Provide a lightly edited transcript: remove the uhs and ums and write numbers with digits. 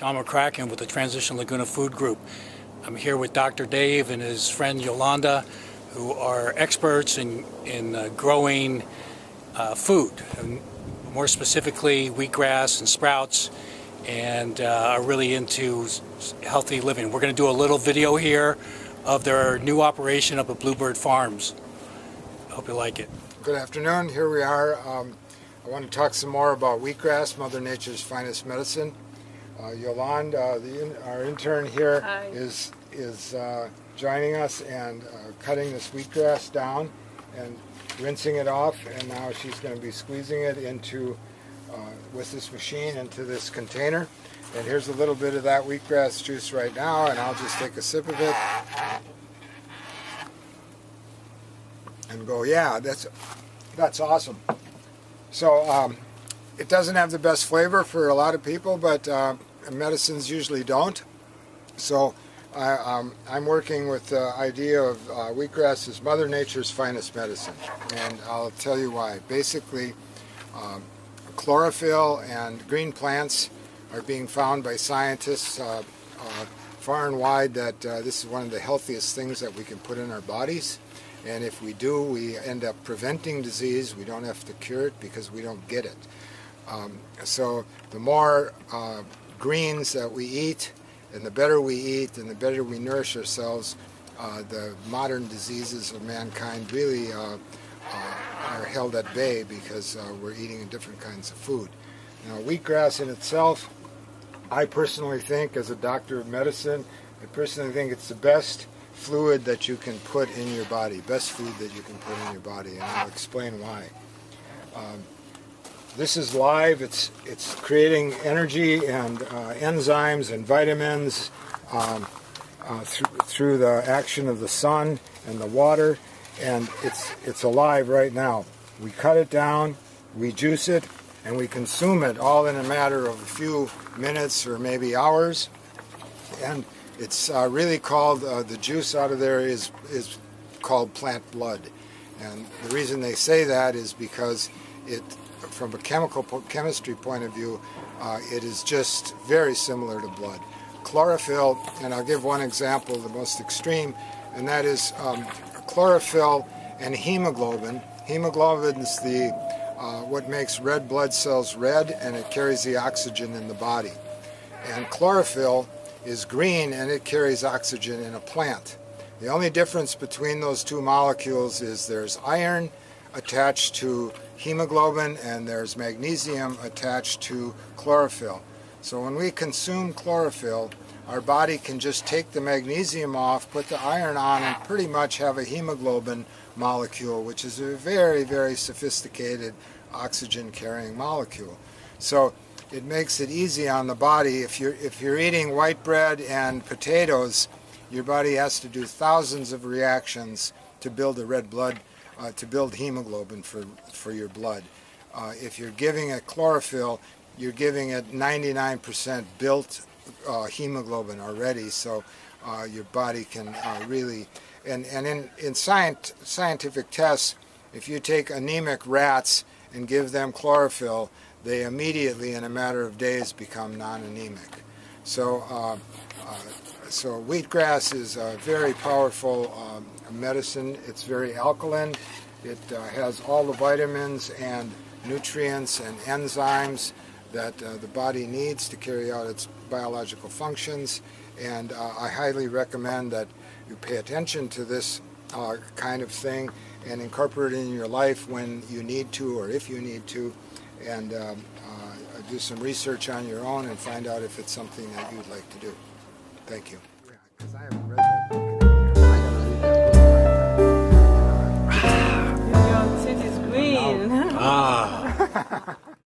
Sean McCracken with the Transition Laguna Food Group. I'm here with Dr. Dave and his friend Yolanda, who are experts in growing food, and more specifically wheatgrass and sprouts, and are really into healthy living. We're going to do a little video here of their new operation up at Bluebird Farms. I hope you like it. Good afternoon. Here we are. I want to talk some more about wheatgrass, Mother Nature's finest medicine. Yolanda, our intern here, Hi. is joining us and cutting this wheatgrass down and rinsing it off, and now she's going to be squeezing it into with this machine into this container. And here's a little bit of that wheatgrass juice right now, and I'll just take a sip of it and go, yeah, that's awesome. So it doesn't have the best flavor for a lot of people, but medicines usually don't. So I'm working with the idea of wheatgrass as Mother Nature's finest medicine, and I'll tell you why. Basically, chlorophyll and green plants are being found by scientists far and wide that this is one of the healthiest things that we can put in our bodies. And if we do, we end up preventing disease. We don't have to cure it because we don't get it. So the more greens that we eat, and the better we eat, and the better we nourish ourselves, the modern diseases of mankind really are held at bay because we're eating different kinds of food. Now, wheatgrass in itself, I personally think, as a doctor of medicine, I personally think it's the best fluid that you can put in your body, best food that you can put in your body, and I'll explain why. This is live. It's creating energy and enzymes and vitamins through the action of the sun and the water, and it's alive right now. We cut it down, we juice it, and we consume it all in a matter of a few minutes or maybe hours. And it's really called, the juice out of there is called plant blood. And the reason they say that is because it, from a chemistry point of view, it is just very similar to blood. Chlorophyll, and I'll give one example, the most extreme, and that is chlorophyll and hemoglobin. Hemoglobin is what makes red blood cells red, and it carries the oxygen in the body. And chlorophyll is green, and it carries oxygen in a plant. The only difference between those two molecules is there's iron attached to hemoglobin and there's magnesium attached to chlorophyll. So when we consume chlorophyll, our body can just take the magnesium off, put the iron on, and pretty much have a hemoglobin molecule, which is a very, very sophisticated oxygen-carrying molecule. So it makes it easy on the body. If you're eating white bread and potatoes, your body has to do thousands of reactions to build a red blood, to build hemoglobin for your blood. If you're giving it chlorophyll, you're giving it 99% built hemoglobin already, so your body can really, and in scientific tests, if you take anemic rats and give them chlorophyll, they immediately, in a matter of days, become non-anemic. So, so wheatgrass is a very powerful medicine. It's very alkaline. It has all the vitamins and nutrients and enzymes that the body needs to carry out its biological functions. And I highly recommend that you pay attention to this kind of thing and incorporate it in your life when you need to, or if you need to, and do some research on your own and find out if it's something that you'd like to do. Thank you.